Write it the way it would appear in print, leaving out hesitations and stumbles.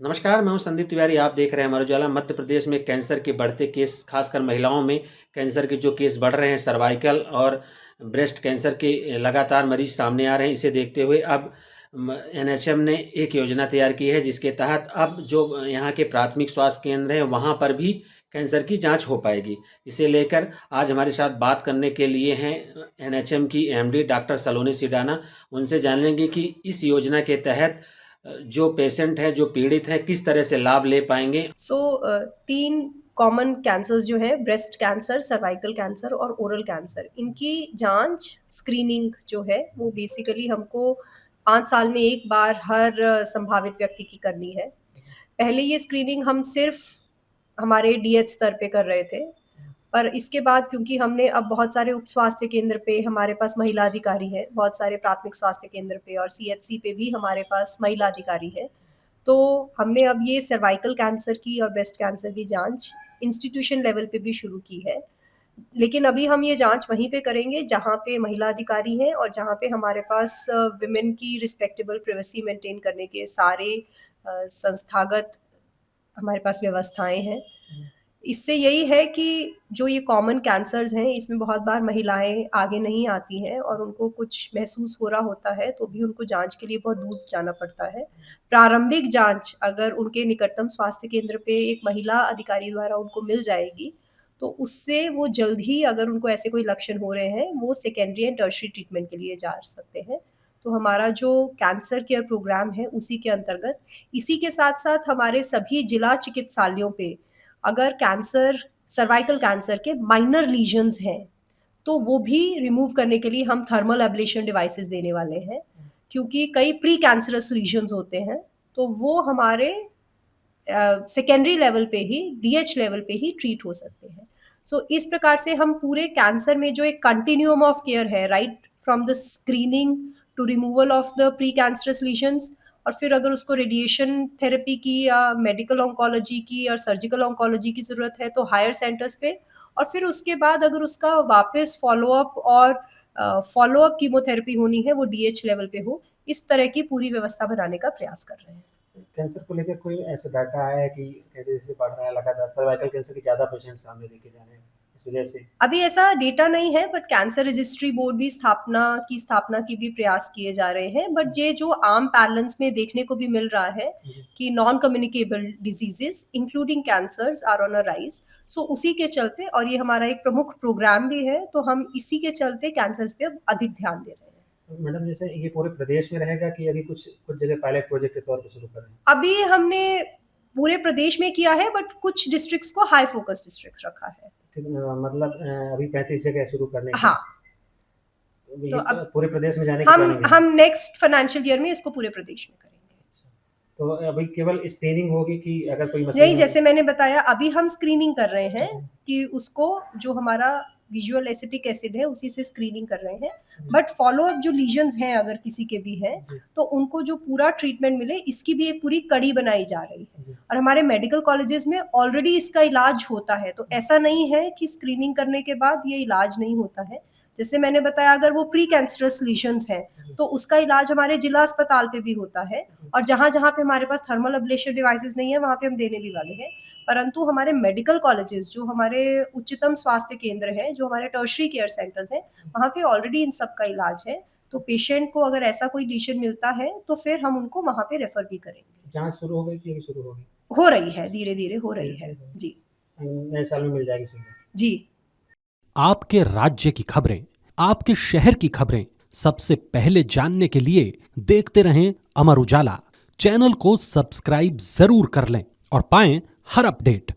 नमस्कार, मैं हूं संदीप तिवारी। आप देख रहे हैं अमर उजाला। मध्य प्रदेश में कैंसर के बढ़ते केस, खासकर महिलाओं में कैंसर के जो केस बढ़ रहे हैं, सर्वाइकल और ब्रेस्ट कैंसर के लगातार मरीज सामने आ रहे हैं। इसे देखते हुए अब एनएचएम ने एक योजना तैयार की है, जिसके तहत अब जो यहाँ के प्राथमिक स्वास्थ्य केंद्र हैं वहाँ पर भी कैंसर की जांच हो पाएगी। इसे लेकर आज हमारे साथ बात करने के लिए हैं एनएचएम की एमडी डॉक्टर सलोनी सिडाना। उनसे जानेंगे कि इस योजना के तहत जो पेशेंट हैं, जो पीड़ित हैं, किस तरह से लाभ ले पाएंगे। तीन कॉमन कैंसर्स जो है, ब्रेस्ट कैंसर, सर्वाइकल कैंसर और ओरल कैंसर, इनकी जांच स्क्रीनिंग जो है वो बेसिकली हमको 5 साल में एक बार हर संभावित व्यक्ति की करनी है। पहले ये स्क्रीनिंग हम सिर्फ हमारे डीएच स्तर पे कर रहे थे, पर इसके बाद क्योंकि हमने अब बहुत सारे उप स्वास्थ्य केंद्र पे हमारे पास महिला अधिकारी है, बहुत सारे प्राथमिक स्वास्थ्य केंद्र पे और सीएचसी पे भी हमारे पास महिला अधिकारी है, तो हमने अब ये सर्वाइकल कैंसर की और ब्रेस्ट कैंसर की जांच इंस्टीट्यूशन लेवल पे भी शुरू की है। लेकिन अभी हम ये जांच वहीं पे करेंगे जहाँ पे महिला अधिकारी हैं और जहाँ पे हमारे पास विमेन की रिस्पेक्टेबल प्राइवेसी मेंटेन करने के सारे संस्थागत हमारे पास व्यवस्थाएं हैं। इससे यही है कि जो ये कॉमन कैंसर्स हैं, इसमें बहुत बार महिलाएं आगे नहीं आती हैं और उनको कुछ महसूस हो रहा होता है तो भी उनको जांच के लिए बहुत दूर जाना पड़ता है। प्रारंभिक जांच अगर उनके निकटतम स्वास्थ्य केंद्र पे एक महिला अधिकारी द्वारा उनको मिल जाएगी, तो उससे वो जल्द ही, अगर उनको ऐसे कोई लक्षण हो रहे हैं, वो सेकेंडरी एंड टर्शियरी ट्रीटमेंट के लिए जा सकते हैं। तो हमारा जो कैंसर केयर प्रोग्राम है उसी के अंतर्गत, इसी के साथ साथ हमारे सभी जिला चिकित्सालयों पे अगर कैंसर, सर्वाइकल कैंसर के माइनर लीजन्स हैं, तो वो भी रिमूव करने के लिए हम थर्मल एब्लेशन डिवाइसेस देने वाले हैं, क्योंकि कई प्री कैंसरस लीजन्स होते हैं, तो वो हमारे सेकेंडरी लेवल पे ही, डीएच लेवल पे ही ट्रीट हो सकते हैं। सो इस प्रकार से हम पूरे कैंसर में जो एक कंटिन्यूम ऑफ केयर है, right from the screening to removal of the precancerous lesions, और फिर अगर उसको रेडिएशन थेरेपी की या मेडिकल ऑन्कोलॉजी की और सर्जिकल ऑन्कोलॉजी की ज़रूरत है तो हायर सेंटर्स पे, और फिर उसके बाद अगर उसका वापस फॉलोअप और फॉलोअप कीमोथेरेपी होनी है वो डीएच लेवल पे हो, इस तरह की पूरी व्यवस्था बनाने का प्रयास कर रहे हैं। कैंसर को लेकर कोई ऐसा डाटा आया है कि कैसे जैसे बढ़ रहा है लगातार, सर्वाइकल कैंसर के ज़्यादा पेशेंट सामने देखे जा रहे हैं इस वजह से? अभी ऐसा डेटा नहीं है, बट कैंसर रजिस्ट्री बोर्ड भी स्थापना की भी प्रयास किए जा रहे हैं। बट ये जो आम पैरेलल्स में देखने को भी मिल रहा है कि non communicable diseases including cancers are on a rise, so उसी के चलते, और ये हमारा एक प्रमुख प्रोग्राम भी है, तो हम इसी के चलते कैंसर्स पे अब अधिक ध्यान दे रहे हैं। मैडम, जैसे ये पूरे प्रदेश में रहेगा कि अभी कुछ कुछ जगह पायलट प्रोजेक्ट के तौर पर शुरू कर रहे हैं? अभी हमने पूरे प्रदेश में किया है, बट कुछ डिस्ट्रिक्ट्स को हाई फोकस डिस्ट्रिक्ट रखा है। मतलब अभी 35 जगह शुरू करने की? हाँ, तो तो अब पूरे प्रदेश में जाने की प्लानिंग है? हम नेक्स्ट फाइनेंशियल ईयर में इसको पूरे प्रदेश में करेंगे। तो अभी केवल स्क्रीनिंग होगी कि अगर कोई नहीं, मशीन? जैसे मैंने बताया, अभी हम स्क्रीनिंग कर रहे हैं कि उसको, जो हमारा विजुअल एसिटिक एसिड है उसी से स्क्रीनिंग कर रहे हैं, बट फॉलोअप जो लीजन्स हैं अगर किसी के भी हैं, तो उनको जो पूरा ट्रीटमेंट मिले, इसकी भी एक पूरी कड़ी बनाई जा रही है। और हमारे मेडिकल कॉलेजेस में ऑलरेडी इसका इलाज होता है, तो ऐसा नहीं है कि स्क्रीनिंग करने के बाद ये इलाज नहीं होता है। जैसे मैंने बताया, अगर वो प्री कैंसरस लीजन्स हैं तो उसका इलाज हमारे जिला अस्पताल पे भी होता है, और जहाँ जहाँ पे हमारे पास थर्मल एब्लेशन डिवाइसेस नहीं है वहाँ पे हम देने भी वाले हैं। परंतु हमारे मेडिकल कॉलेजेस, जो हमारे उच्चतम स्वास्थ्य केंद्र हैं, जो हमारे टर्शरी केयर सेंटर्स हैं, वहाँ पे ऑलरेडी इन सब का इलाज है। तो पेशेंट को अगर ऐसा कोई लीजन मिलता है तो फिर हम उनको वहाँ पे रेफर भी करेंगे। जांच शुरू हो गई कि अभी शुरू होगी? हो रही है, धीरे धीरे हो रही है जी। नए साल में मिल जाएगी सुविधा जी। आपके राज्य की खबरें, आपके शहर की खबरें सबसे पहले जानने के लिए देखते रहें अमर उजाला। चैनल को सब्सक्राइब जरूर कर लें और पाएं हर अपडेट।